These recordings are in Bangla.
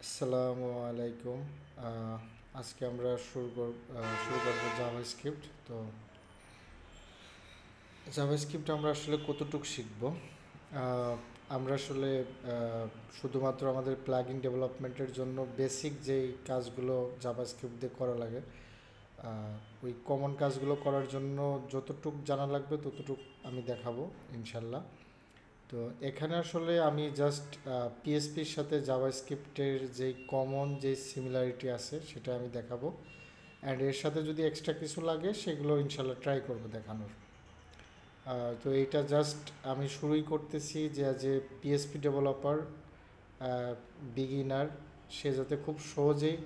আসসালামু আলাইকুম। আহ, আজকে আমরা শুরু করবো জাভাস্ক্রিপ্ট। তো জাভাস্ক্রিপ্ট আমরা আসলে কতটুকু শিখব? আহ, আমরা আসলে শুধুমাত্র আমাদের প্লাগইন ডেভেলপমেন্টের জন্য বেসিক যেই কাজগুলো জাভাস্ক্রিপ্ট দিয়ে করা লাগে, ওই কমন কাজগুলো করার জন্য যতটুক জানা লাগবে ততটুক আমি দেখাবো ইনশাল্লাহ। তো এখানে আসলে আমি জাস্ট পিএসপির সাথে জাভাস্ক্রিপ্টের যেই কমন যে সিমিলারিটি আছে সেটা আমি দেখাবো। অ্যান্ড এর সাথে যদি এক্সট্রা কিছু লাগে সেগুলো ইনশাল্লাহ ট্রাই করবো দেখানোর। তো এইটা জাস্ট আমি শুরুই করতেছি যে as a PSP developer beginner, সে যাতে খুব সহজেই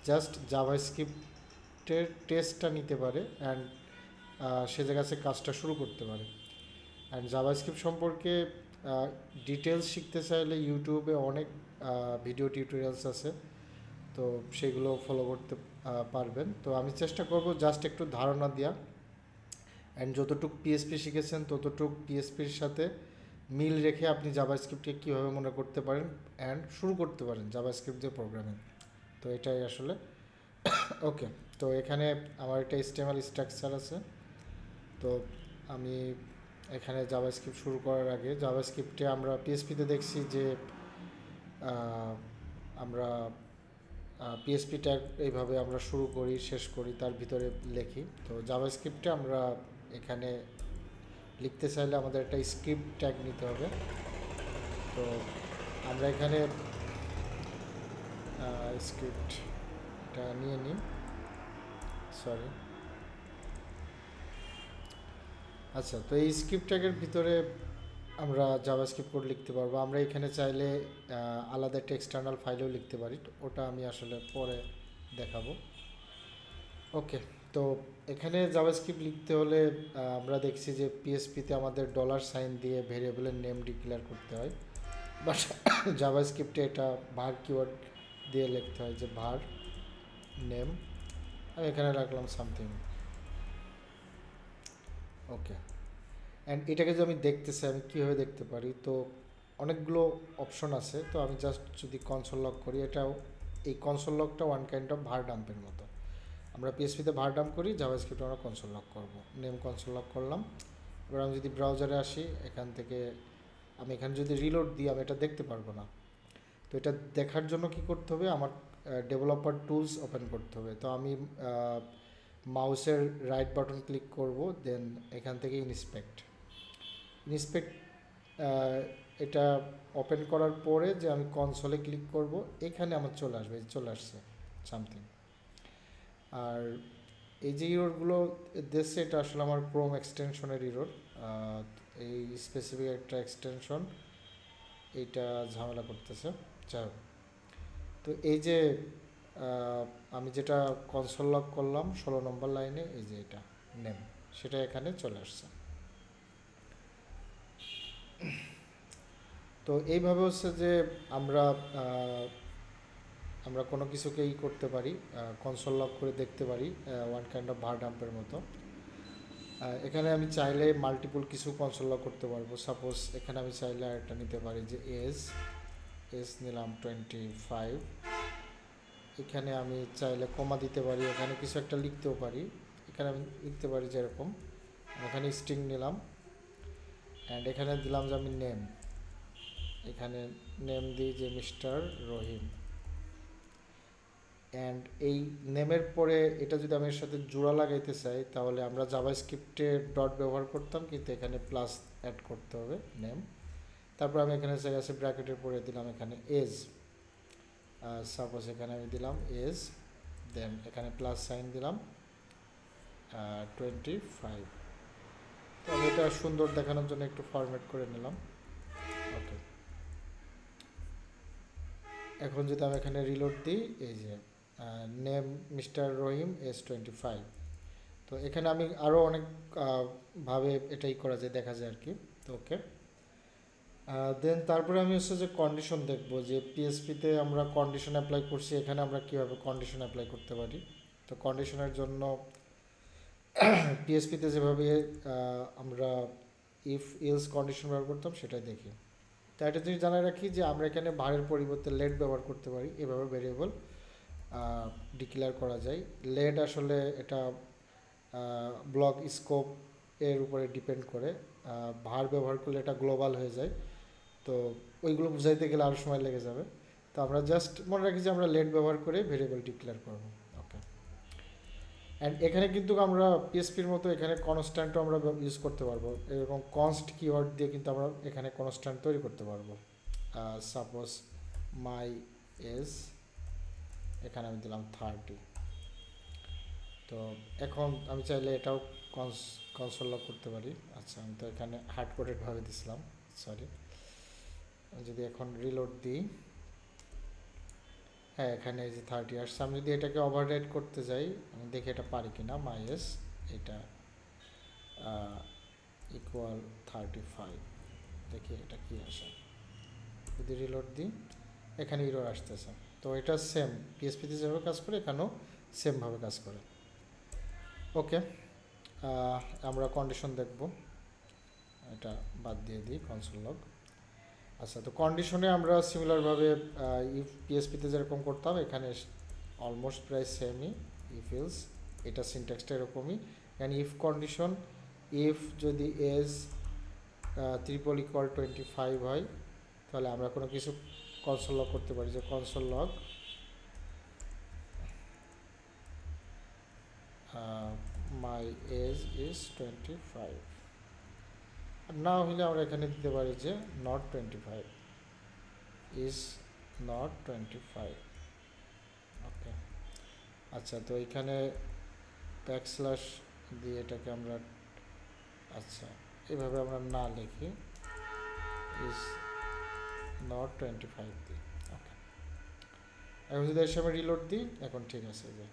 জাস্ট জাভাস্ক্রিপ্টের টেস্টটা নিতে পারে অ্যান্ড সে জায়গায় কাজটা শুরু করতে পারে। অ্যান্ড জাভাস্ক্রিপ্ট সম্পর্কে ডিটেলস শিখতে চাইলে ইউটিউবে অনেক ভিডিও টিউটোরিয়ালস আছে, তো সেগুলো ফলো করতে পারবেন। তো আমি চেষ্টা করব জাস্ট একটু ধারণা দেওয়া, অ্যান্ড যতটুকু পিএসপি শিখেছেন ততটুকু পিএসপির সাথে মিল রেখে আপনি জাভাস্ক্রিপ্টকে কীভাবে মনে করতে পারেন অ্যান্ড শুরু করতে পারেন জাভাস্ক্রিপ্ট দিয়ে প্রোগ্রামিং। তো এটাই আসলে ওকে। তো এখানে আমার একটা HTML স্ট্রাকচার আছে। তো আমি এখানে জাভাস্ক্রিপ্ট শুরু করার আগে জাভাস্ক্রিপ্টে আমরা পিএসপিতে দেখছি যে আমরা পিএসপি ট্যাগ এইভাবে আমরা শুরু করি শেষ করি তার ভিতরে লিখি। তো জাভাস্ক্রিপ্টে আমরা এখানে লিখতে চাইলে আমাদের একটা স্ক্রিপ্ট ট্যাগ নিতে হবে। তো আমরা এখানে স্ক্রিপ্টটা নিয়ে নিই, সরি। আচ্ছা, তো এই স্ক্রিপ্ট ট্যাগের ভিতরে আমরা জাভাস্ক্রিপ্ট কোড লিখতে পারবো। আমরা এখানে চাইলে আলাদা একটা এক্সটার্নাল ফাইলেও লিখতে পারি, ওটা আমি আসলে পরে দেখাবো। ওকে। তো এখানে জাভাস্ক্রিপ্ট লিখতে হলে আমরা দেখছি যে পিএসপিতে আমাদের $সাইন দিয়ে ভেরিয়েবলের নেম ডিক্লেয়ার করতে হয়, বাট জাভাস্ক্রিপ্টে এটা ভার কিওয়ার্ড দিয়ে লিখতে হয়, যে ভার নেম। আমি এখানে রাখলাম সামথিং। ওকে। অ্যান্ড এটাকে যদি আমি দেখতে চাই আমি কীভাবে দেখতে পারি? তো অনেকগুলো অপশন আছে। তো আমি জাস্ট যদি কনসোল লক করি, এটাও এই কনসোল লকটা ওয়ান কাইন্ড অফ ভার ডাম্পের মতো। আমরা পিএসপিতে ভার ডাম্প করি, জাভাস্ক্রিপ্টে আমরা কনসোল লক করবো। নেম কনসোল লক করলাম। এবার আমি যদি ব্রাউজারে আসি, এখান থেকে আমি এখানে যদি রিলোড দিই আমি এটা দেখতে পারবো না। তো এটা দেখার জন্য কি করতে হবে? আমার ডেভেলপার টুলস ওপেন করতে হবে। তো আমি মাউসের রাইট বাটন ক্লিক করব, দেন এখান থেকে ইনস্পেক্ট ইনস্পেক্ট এটা ওপেন করার পরে যে আমি কনসোলে ক্লিক করব, এখানে আমার চলে আসবে, চলে আসছে সামথিং। আর এই যে ইরোরগুলো দেখছে, এটা আসলে আমার ক্রোম এক্সটেনশনের ইরোর। এই স্পেসিফিক একটা এক্সটেনশন এইটা ঝামেলা করতেছে। যাই, তো এই যে আমি যেটা কনসোল লক করলাম 16 নম্বর লাইনে, এই যে এটা নেম, সেটা এখানে চলে আসছে। তো এইভাবে হচ্ছে যে আমরা আমরা কোনো কিছুকে করতে পারি, কনসোল লক করে দেখতে পারি, ওয়ান কাইন্ড অফ ভার ডাম্পের মতো। এখানে আমি চাইলে মাল্টিপল কিছু কনসোল লক করতে পারবো। সাপোজ এখানে আমি চাইলে আরেকটা নিতে পারি, যে এজ এজ নিলাম 25। এখানে আমি চাইলে কমা দিতে পারি, এখানে কিছু একটা লিখতেও পারি। এখানে আমি লিখতে পারি যেরকম, এখানে স্ট্রিং নিলাম অ্যান্ড এখানে দিলাম যে আমি নেম, এখানে নেম দিই যে মিস্টার রহিম। অ্যান্ড এই নেমের পরে এটা যদি আমি এর সাথে জোড়া লাগাইতে চাই, তাহলে আমরা জাভাস্ক্রিপ্টে ডট ব্যবহার করতাম, কিন্তু এখানে প্লাস অ্যাড করতে হবে নেম। তারপর আমি এখানে জায়গায় ব্র্যাকেটের পরে দিলাম এখানে এজ। সাপোজ এখানে আমি দিলাম এজ, দেন এখানে প্লাস সাইন দিলাম 25। তো আমি এটা সুন্দর দেখানোর জন্য একটু ফরম্যাট করে নিলাম। ওকে। এখন যদি আমি এখানে রিলোড দিই, এই যে নেম মিস্টার রহিম এজ 25। তো এখানে আমি আরও অনেক ভাবে এটাই করা যায়, দেখা যায় আর কি। তো ওকে। দেন তারপরে আমি হচ্ছে যে কন্ডিশন দেখব, যে পিএসপিতে আমরা কন্ডিশন অ্যাপ্লাই করছি, এখানে আমরা কীভাবে কন্ডিশন অ্যাপ্লাই করতে পারি। তো কন্ডিশনের জন্য পিএসপিতে যেভাবে আমরা ইফ এলস কন্ডিশন ব্যবহার করতাম সেটাই দেখি। তো একটা জিনিস জানাই রাখি যে আমরা এখানে ভারের পরিবর্তে লেট ব্যবহার করতে পারি, এভাবে ভেরিয়েবল ডিক্লেয়ার করা যায়। লেট আসলে এটা ব্লক স্কোপ এর উপরে ডিপেন্ড করে, ভার ব্যবহার করলে এটা গ্লোবাল হয়ে যায়, তো ওইগুলো বুঝাইতে গেলে আরও সময় লেগে যাবে। তো আমরা জাস্ট মনে রাখি যে আমরা লেট ব্যবহার করে ভেরিয়েবল ডিক্লেয়ার করবো। ওকে, অ্যান্ড এখানে কিন্তু আমরা পিএসপির মতো এখানে কনস্ট্যান্টও আমরা ইউজ করতে পারবো, এরকম কনস্ট কিওয়ার্ড দিয়ে কিন্তু আমরা এখানে কনস্ট্যান্ট তৈরি করতে পারবো। সাপোজ মাই এজ, এখানে আমি দিলাম 30। তো এখন আমি চাইলে এটাও কনসোল লক করতে পারি। আচ্ছা, আমি তো এখানে হার্ড কোডেডভাবে দিছিলাম, সরি। যদি এখন রিলোড দিই, হ্যাঁ এখানে এই যে 30 আসছে। আমি যদি এটাকে ওভাররাইড করতে যাই, আমি দেখি এটা পারি কি না। মাই এস এটা ইকুয়াল 35, দেখি এটা কি আসে। যদি রিলোড দিই, এখানে ইরর আসতেছে। তো এটা সেম পিএসপিতে যেভাবে কাজ করে এখানেও সেমভাবে কাজ করে। ওকে, আমরা কন্ডিশন দেখব, এটা বাদ দিয়ে দিই কনসোল লগ। আচ্ছা, তো কন্ডিশনে আমরা সিমিলারভাবে ইফ পিএসপিতে যেরকম করতাম এখানে অলমোস্ট প্রায় সেমই। ইফ এলস, এটা সিনট্যাক্সটা এরকমই। অ্যান্ড ইফ কন্ডিশন, ইফ যদি এজ ট্রিপল ইকুয়াল 25 হয়, তাহলে আমরা কোনো কিছু কনসোল লগ করতে পারি, যে console log my age is 25। আর না হলে আমরা এখানে দিতে পারি যে নট 25, ইজ নট 25। ওকে, আচ্ছা, তো এখানে ব্যাকস্ল্যাশ দিয়ে এটাকে আমরা, আচ্ছা এভাবে আমরা না লিখি, ইজ নট 25 দিই। ওকে, এখন যদি এর সময় রিলোড দিই, এখন ঠিক আছে যে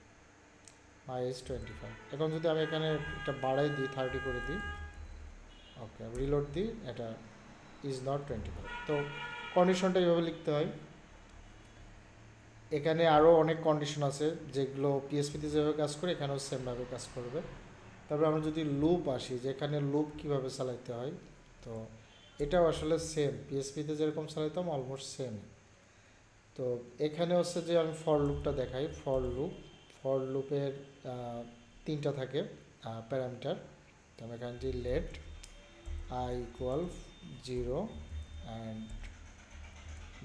মাই এজ 25। এখন যদি আমি এখানে এটা বাড়াই দিই, 30 করে দিই, ওকে রিলোড দিই, এটা ইজ নট 25। তো কন্ডিশনটা এইভাবে লিখতে হয়। এখানে আরও অনেক কন্ডিশন আছে যেগুলো পিএসপিতে যেভাবে কাজ করে এখানেও সেমভাবে কাজ করবে। তারপরে আমরা যদি লুপ আসি, যে এখানে লুপ কীভাবে চালাইতে হয়, তো এটাও আসলে সেম পিএসপিতে যেরকম চালাইতাম অলমোস্ট সেম। তো এখানে হচ্ছে যে আমি ফর লুপটা দেখাই। ফর লুপের 3টা থাকে প্যারামিটার। তো আমি এখানে যে let i equal 0 and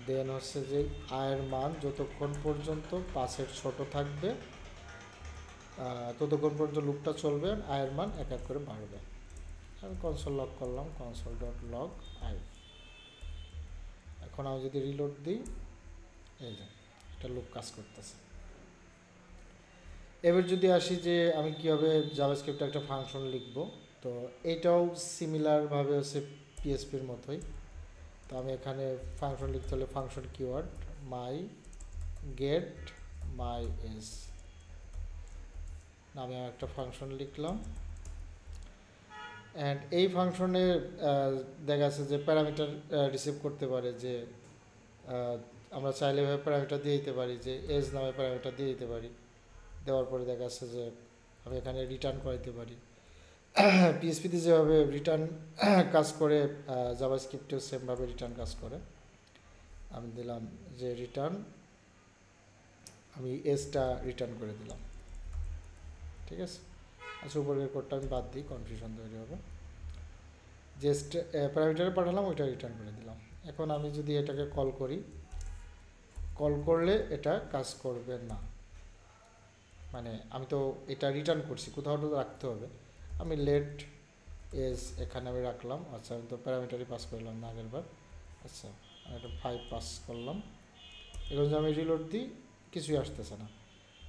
then হচ্ছে যে আয়ের মান যতক্ষণ পর্যন্ত 5-এর ছোট থাকবে ততক্ষণ পর্যন্ত লুপটা চলবে, আয়ের মান এক এক করে বাড়বে। আমি কনসোল লগ করলাম, কনসোল ডট লগ আই। এখন আমি যদি রিলোড দিই, এই যে এটা লুপ কাজ করতেছে। এবার যদি আসি যে আমি কীভাবে জাভাস্ক্রিপ্টে একটা ফাংশন লিখব, তো এটাও সিমিলারভাবে হচ্ছে পিএসপির মতোই। তো আমি এখানে ফাংশন লিখতে হলে function keyword my get my age নামে একটা ফাংশন লিখলাম। অ্যান্ড এই ফাংশনে দেখা যাচ্ছে যে প্যারামিটার রিসিভ করতে পারে, যে আমরা চাইলে এভাবে প্যারামিটার দিয়ে দিতে পারি, যে এজ নামে প্যারামিটার দিয়ে দিতে পারি। দেওয়ার পরে দেখা যাচ্ছে যে আমি এখানে রিটার্ন করাইতে পারি। পিএসপিতে যেভাবে রিটার্ন কাজ করে জাভাস্ক্রিপ্টেও সেমভাবে রিটার্ন কাজ করে। আমি দিলাম যে রিটার্ন, আমি এজটা রিটার্ন করে দিলাম, ঠিক আছে। আচ্ছা, উপরের কোডটা আমি বাদ দিই, কনফিউশন তৈরি হবে। যে প্যারামিটারে পাঠালাম ওইটা রিটার্ন করে দিলাম। এখন আমি যদি এটাকে কল করি, কল করলে এটা কাজ করবে না, মানে আমি তো এটা রিটার্ন করছি, কোথাও তো রাখতে হবে। আমি লেট এজ এখানে আমি রাখলাম। আচ্ছা, আমি তো প্যারামিটারই পাস করলাম না আগের বার। আচ্ছা, আমি একটা 5 পাস করলাম। এখন যদি আমি রিলোড দিই, কিছুই আসতেছে না।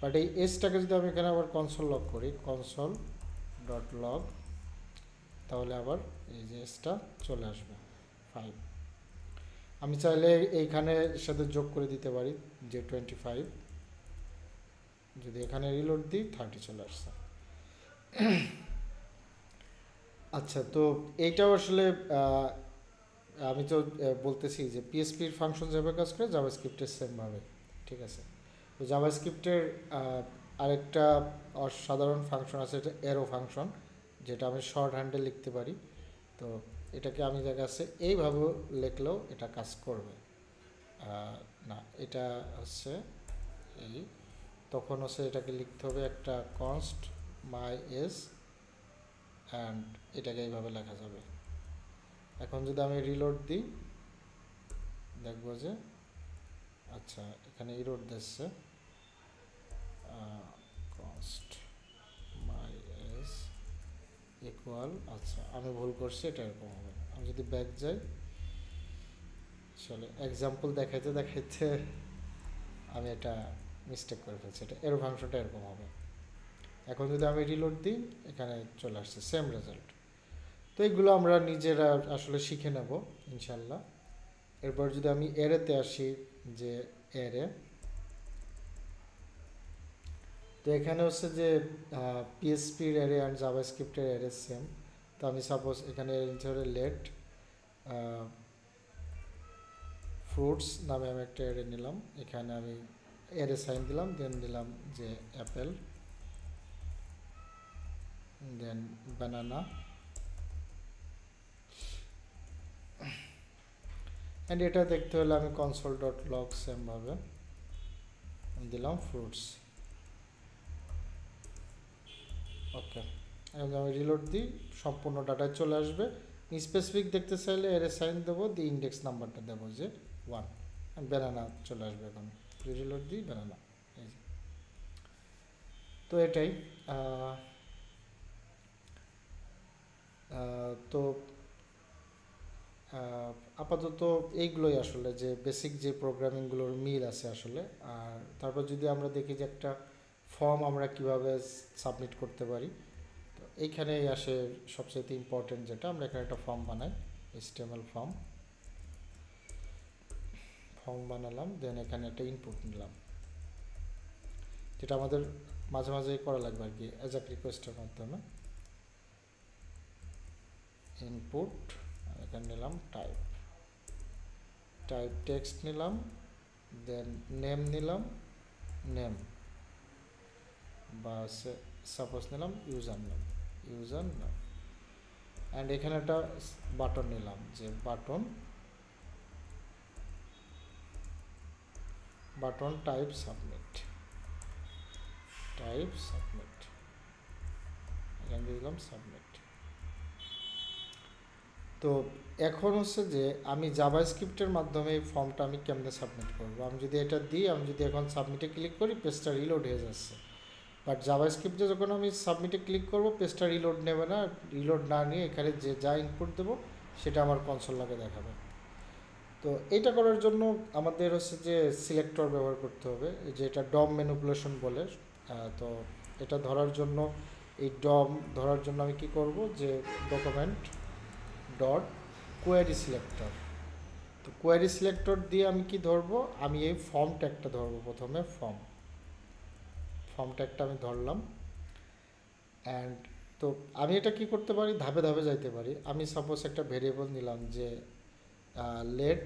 বাট এই এজটাকে যদি আমি এখানে আবার কনসোল লগ করি, কনসোল ডট লগ, তাহলে আবার এই যে এজটা চলে আসবে 5। আমি চাইলে এইখানে সাথে যোগ করে দিতে পারি যে 25। যদি এখানে রিলোড দিই, 30 চলে আসছে। আচ্ছা, তো এইটাও আসলে আমি তো বলতেছি যে পিএসপির ফাংশন যেভাবে কাজ করে জাভাস্ক্রিপ্টের সেমভাবে, ঠিক আছে। তো জাভাস্ক্রিপ্টের আরেকটা অসাধারণ ফাংশন আছে, এটা এরো ফাংশন, যেটা আমি শর্ট হ্যান্ডে লিখতে পারি। তো এটাকে আমি দেখা যাচ্ছে এইভাবে লিখলেও এটা কাজ করবে না, এটা হচ্ছে এই, তখন হচ্ছে এটাকে লিখতে হবে একটা কনস্ট মাই এস অ্যান্ড এটাকে এইভাবে লেখা যাবে। এখন যদি আমি রিলোড দিই দেখবো যে আচ্ছা এখানে ইরোড দিচ্ছে কনস্ট মাই এস ইকুয়াল, আচ্ছা আমি ভুল করছি, এটা এরকম হবে। আমি যদি ব্যাক যাই, চলে এক্সাম্পল দেখাইতে দেখাইতে আমি এটা মিস্টেক করে ফেলছি, এটা এর ফাংশনটা এরকম হবে। এখন যদি আমি রিলোড দিই এখানে চলে আসছে সেম রেজাল্ট। তো এইগুলো আমরা নিজেরা আসলে শিখে নেব ইনশাল্লাহ। এরপর যদি আমি এরেতে আসি, যে এরে, তো এখানে হচ্ছে যে পিএসপির এরে অ্যান্ড জাভাস্ক্রিপ্টের এরে সেম। তো আমি সাপোজ এখানে ধরে লেট ফ্রুটস নামে আমি একটা এরে নিলাম, এখানে আমি এরে সাইন দিলাম, দেন দিলাম যে অ্যাপেল, দেন বানানা, অ্যান্ড এটা দেখতে হলে আমি কনসোল ডট লগ সেমভাবে দিলাম ফ্রুটস। ওকে, এখন আমি রিলোড দিই, সম্পূর্ণ ডাটায় চলে আসবে। স্পেসিফিক দেখতে চাইলে এর সাইন দেবো, দিয়ে ইন্ডেক্স নাম্বারটা দেবো যে 1, ব্যানানা চলে আসবে। এখন রিলোড দিই ব্যানানা, এই যে। তো এটাই তো আপাতত এইগুলোই আসলে যে বেসিক যে প্রোগ্রামিংগুলোর মিল আছে আসলে। আর তারপর যদি আমরা দেখি যে একটা ফর্ম আমরা কিভাবে সাবমিট করতে পারি, তো এইখানেই আসে সবচেয়ে ইম্পর্টেন্ট যেটা, আমরা এখানে একটা ফর্ম বানাই, HTML ফর্ম বানালাম, দেন এখানে একটা ইনপুট নিলাম, যেটা আমাদের মাঝে মাঝে করা লাগবে আর কি, অ্যাজাক রিকোয়েস্টের মাধ্যমে। ইনপুট, এখানে নিলাম টাইপ টেক্সট নিলাম, দেন নেম নিলাম, নেম বা সাপোজ নিলাম ইউজার নেম, অ্যান্ড এখানে একটা বাটন নিলাম, যে বাটন টাইপ সাবমিট, এখানে দিলাম সাবমিট। তো এখন হচ্ছে যে আমি জাভাস্ক্রিপ্টের মাধ্যমে এই ফর্মটা আমি কেমনে সাবমিট করবো। আমি যদি এটা দিই, আমি যদি এখন সাবমিটে ক্লিক করি, পেজটা রিলোড হয়ে যাচ্ছে। বাট জাভাস্ক্রিপ্টে যখন আমি সাবমিটে ক্লিক করব, পেজটা রিলোড নেবে না, রিলোড না নিয়ে এখানে যে যা ইনপুট দেবো সেটা আমার কনসোল লগে দেখাবে। তো এইটা করার জন্য আমাদের হচ্ছে যে সিলেক্টর ব্যবহার করতে হবে, যে এটা ডম ম্যানিপুলেশন বলে। তো এটা ধরার জন্য, এই ডম ধরার জন্য আমি কি করব, যে ডকুমেন্ট ডট কোয়ারি সিলেক্টর, তো কোয়ারি সিলেক্টর দিয়ে আমি কি ধরবো, আমি এই ফর্ম ট্যাগটা ধরবো। প্রথমে ফর্ম ট্যাগটা আমি ধরলাম, অ্যান্ড তো আমি এটা কি করতে পারি, ধাপে ধাপে যাইতে পারি। আমি সাপোজ একটা ভেরিয়েবল নিলাম, যে লেট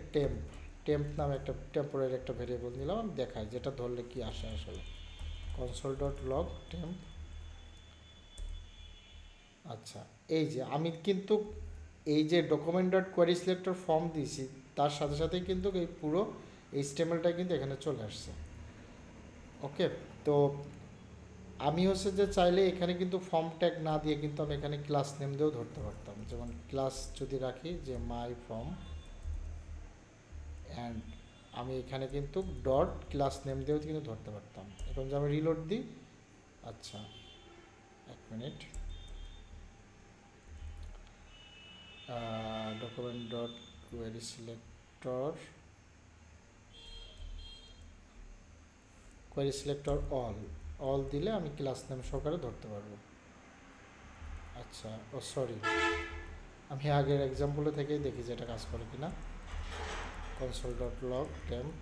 টেম্প নামে একটা টেম্পোরারি একটা ভেরিয়েবল নিলাম, আমি দেখাই যেটা ধরলে কি আসে আসলে, কনসোল ডট লগ টেম্প। আচ্ছা, এই যে আমি কিন্তু এই যে document dot query selector form দিয়েছি, তার সাথে সাথে কিন্তু এই পুরো HTML-টা কিন্তু এখানে চলে আসছে। ওকে, তো আমি হচ্ছে যে চাইলে এখানে কিন্তু ফর্ম ট্যাগ না দিয়ে কিন্তু আমি এখানে ক্লাস নেম দিয়েও ধরতে পারতাম। যেমন ক্লাস যদি রাখি যে মাই ফর্ম, অ্যান্ড আমি এখানে কিন্তু ডট ক্লাস নেম দিয়েও কিন্তু ধরতে পারতাম। এখন যে আমি রিলোড দিই, আচ্ছা এক minute, document dot query selector all দিলে আমি ক্লাস নেম সহকারে ধরতে পারবো। আচ্ছা, ও সরি, আমি আগের এক্সাম্পলে থেকেই দেখি যে এটা কাজ করে কিনা। Console dot log temp,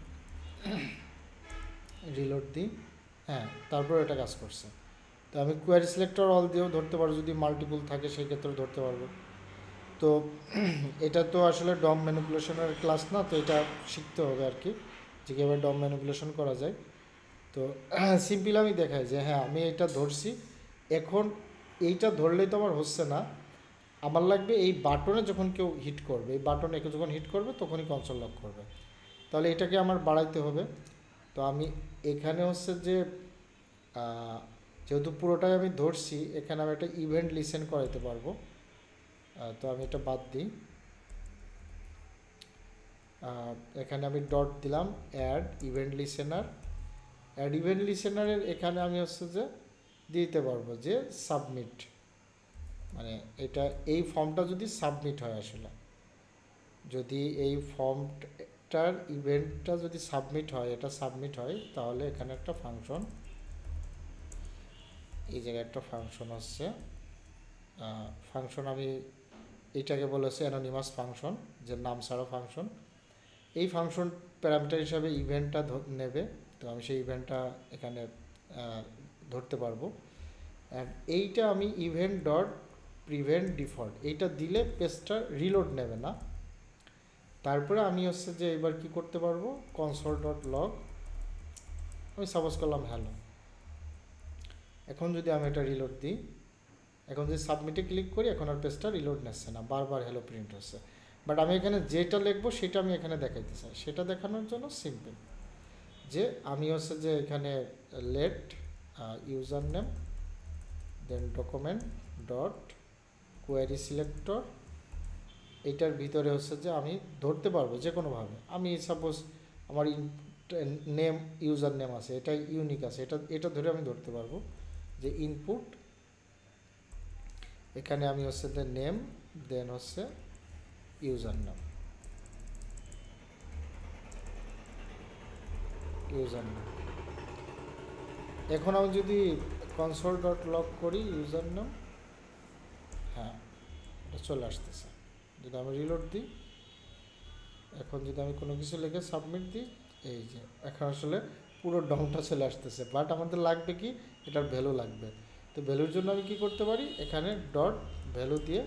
reload দিই, হ্যাঁ, তারপর এটা কাজ করছে। তো আমি কোয়ারি সিলেক্টর অল দিয়েও ধরতে পারবো, যদি মাল্টিপল থাকে সেই ক্ষেত্রে ধরতে পারবো। তো এটা তো আসলে ডম ম্যানিপুলেশনের ক্লাস না, তো এটা শিখতে হবে আর কি, যে কীভাবে ডম ম্যানিপুলেশন করা যায়। তো সিম্পল আমি দেখাই যে হ্যাঁ আমি এটা ধরছি। এখন এইটা ধরলেই তো আমার হচ্ছে না, আমার লাগবে এই বাটনে যখন কেউ হিট করবে, এই বাটনে কেউ যখন হিট করবে তখনই কনসোল লক করবে। তাহলে এটাকে আমার বাড়াইতে হবে। তো আমি এখানে হচ্ছে যে যেহেতু পুরোটাই আমি ধরছি, এখানে আমি একটা ইভেন্ট লিসেন করাইতে পারবো। তো আমি এটা বাদ দিই। এখানে আমি ডট দিলাম add event listener. Add event লিসেনারের এখানে আমি হচ্ছে যে দিতে পারবো যে সাবমিট, মানে এটা এই ফর্মটা যদি সাবমিট হয়, আসলে যদি এই ফর্মটার ইভেন্টটা যদি সাবমিট হয়, এটা সাবমিট হয়, তাহলে এখানে একটা ফাংশন, এই জায়গায় একটা ফাংশন হচ্ছে ফাংশন, আমি এইটাকে বলেছি অ্যানোনিমাস ফাংশন, যে নাম ছাড়া ফাংশন। এই ফাংশন প্যারামিটার হিসাবে ইভেন্টটা নেবে। তো আমি সেই ইভেন্টটা এখানে ধরতে পারবো। অ্যান্ড এইটা আমি ইভেন্ট ডট প্রিভেন্ট ডিফল্ট এইটা দিলে পেজটা রিলোড নেবে না। তারপরে আমি হচ্ছে যে এবার কি করতে পারবো, কনসোল ডট লগ, আমি সাপোজ করলাম হ্যালো। এখন যদি আমি এটা রিলোড দিই, এখন যদি সাবমিটে ক্লিক করি, এখন আর পেজটা রিলোড নিচ্ছে না, বারবার হ্যালো প্রিন্ট হচ্ছে। বাট আমি এখানে যেটা লিখবো সেটা আমি এখানে দেখাইতে চাই। সেটা দেখানোর জন্য সিম্পল যে আমি হচ্ছে যে এখানে লেট ইউজার নেম, দেন ডকুমেন্ট ডট কোয়ারি সিলেক্টর, এইটার ভিতরে হচ্ছে যে আমি ধরতে পারবো যে কোনোভাবে। আমি সাপোজ আমার নেম ইউজার নেম আছে, এটা ইউনিক আছে, এটা ধরে আমি ধরতে পারবো যে ইনপুট, এখানে আমি হচ্ছে যে নেম, দেন হচ্ছে ইউজার নেম, এখন আমি যদি কনসোল ডট লগ করি ইউজার নেম, হ্যাঁ এটা চলে আসতেছে। যদি আমি রিলোড দিই, এখন যদি আমি কোনো কিছু লিখে সাবমিট দিই, এই যে এখন আসলে পুরো ডমটা চলে আসতেছে। বাট আমাদের লাগবে কি, এটার ভ্যালু লাগবে। তো ভ্যালুর জন্য আমি কি করতে পারি, এখানে ডট ভ্যালু দিয়ে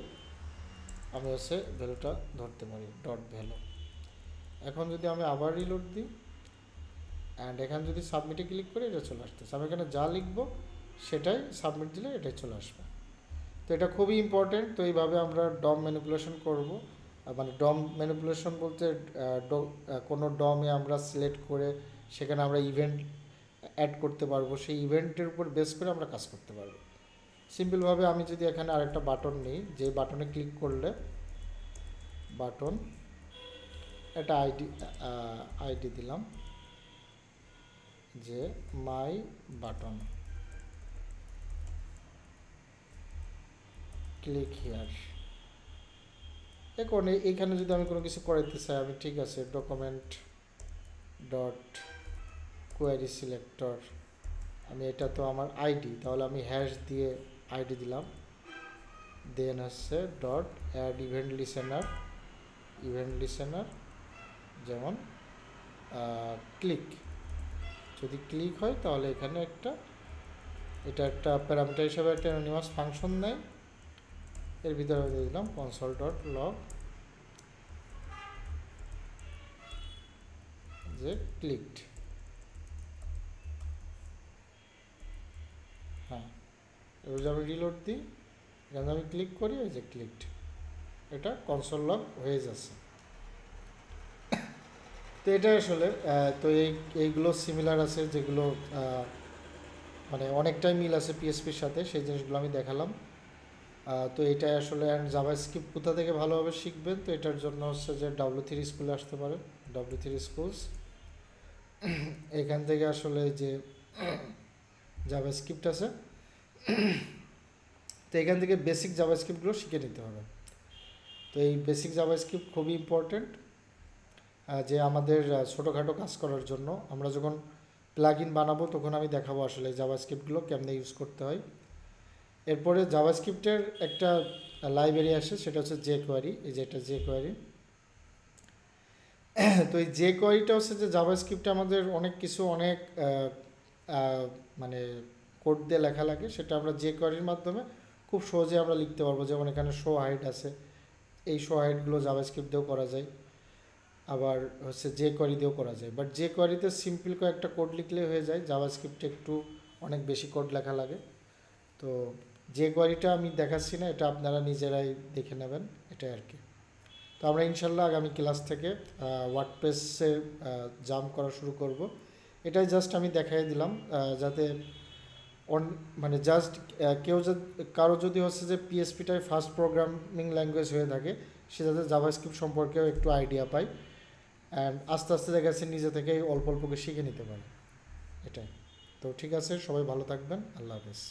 আমি হচ্ছে ভ্যালুটা ধরতে পারি, ডট ভ্যালু। এখন যদি আমি আবার রিলোড দিই অ্যান্ড এখানে যদি সাবমিটে ক্লিক করি, এটা চলে আসতেছে। আমি এখানে যা লিখবো সেটাই সাবমিট দিলে এটাই চলে আসবে। তো এটা খুবই ইম্পর্টেন্ট। তো এইভাবে আমরা ডম ম্যানিপুলেশন করব। মানে ডম ম্যানিপুলেশন বলতে কোনো ডমে আমরা সিলেক্ট করে সেখানে আমরা ইভেন্ট অ্যাড করতে পারবো, সেই ইভেন্টের উপর বেস করে আমরা কাজ করতে পারবো। সিম্পলভাবে আমি যদি এখানে আরেকটা বাটন নিই, যে বাটনে ক্লিক করলে বাটন, একটা আইডি দিলাম যে মাই বাটন, ক্লিক হিয়ার। এখন এইখানে যদি আমি কোনো কিছু করাইতে চাই, আমি ঠিক আছে ডকুমেন্ট ডট কোয়ারি সিলেক্টর, আমি এটা তো আমার আইডি, তাহলে আমি হ্যাশ দিয়ে আইডি দিলাম, দেন হচ্ছে ডট অ্যাড ইভেন্ট লিসেনার, যেমন ক্লিক, যদি ক্লিক হয় তাহলে এখানে এটা একটা প্যারামিটার হিসাবে একটা অ্যানোনিমাস ফাংশন নেয়। এর ভিতরে আমি দিয়ে দিলাম কনসোল ডট লগ যে ক্লিকড, হ্যাঁ। এবার যদি আমি রিলোড দিই, এখানে আমি ক্লিক করি, ওই যে ক্লিকড, এটা কনসোল লগ হয়ে যাচ্ছে। তো এটা আসলে তো এইগুলো সিমিলার আছে, যেগুলো মানে অনেকটাই মিল আছে পিএসপির সাথে, সেই জিনিসগুলো আমি দেখালাম। তো এটা আসলে অ্যান্ড জাভাস্ক্রিপ্ট কোথা থেকে ভালোভাবে শিখবেন, তো এটার জন্য হচ্ছে যে W3 স্কুলে আসতে পারেন, W3 স্কুলস। এখান থেকে আসলে যে জাভাস্ক্রিপ্ট আছে, তো এখান থেকে বেসিক জাভাস্ক্রিপ্টগুলো শিখে নিতে হবে। তো এই বেসিক জাভাস্ক্রিপ্ট খুবই ইম্পর্টেন্ট, যে আমাদের ছোটোখাটো কাজ করার জন্য। আমরা যখন প্লাগ ইন বানাবো তখন আমি দেখাবো আসলে জাভাস্ক্রিপ্টগুলো কেমনে ইউজ করতে হয়। এরপরে জাভাস্ক্রিপ্টের একটা লাইব্রেরি আসে, সেটা হচ্ছে jQuery, এই যে এটা jQuery। তো এই jQueryটা হচ্ছে যে জাভাস্ক্রিপ্টে আমাদের অনেক কিছু মানে কোড দিয়ে লেখা লাগে, সেটা আমরা jQueryর মাধ্যমে খুব সহজে আমরা লিখতে পারবো। যেমন এখানে শো হাইট আছে, এই শো হাইটগুলো জাভাস্ক্রিপ্ট দিয়েও করা যায়, আবার হচ্ছে jQuery দিয়েও করা যায়। বাট jQueryতে সিম্পল কয়েকটা কোড লিখলে হয়ে যায়, জাভাস্ক্রিপ্টে একটু অনেক বেশি কোড লেখা লাগে। তো যে কোয়ারিটা আমি দেখাচ্ছি না এটা আপনারা নিজেরাই দেখে নেবেন, এটাই আর কি। তো আমরা ইনশাল্লাহ আগামী ক্লাস থেকে ওয়ার্ডপ্রেসে জাম্প করা শুরু করব। এটাই জাস্ট আমি দেখাই দিলাম যাতে মানে জাস্ট কেউ কারো যদি হচ্ছে যে পিএসপিটাই ফার্স্ট প্রোগ্রামিং ল্যাঙ্গুয়েজ হয়ে থাকে, সে যাতে জাভাস্ক্রিপ্ট সম্পর্কেও একটু আইডিয়া পায় অ্যান্ড আস্তে আস্তে দেখা যাচ্ছে নিজে থেকেই অল্প অল্পকে শিখে নিতে পারে। এটাই। তো ঠিক আছে, সবাই ভালো থাকবেন, আল্লাহ হাফেজ।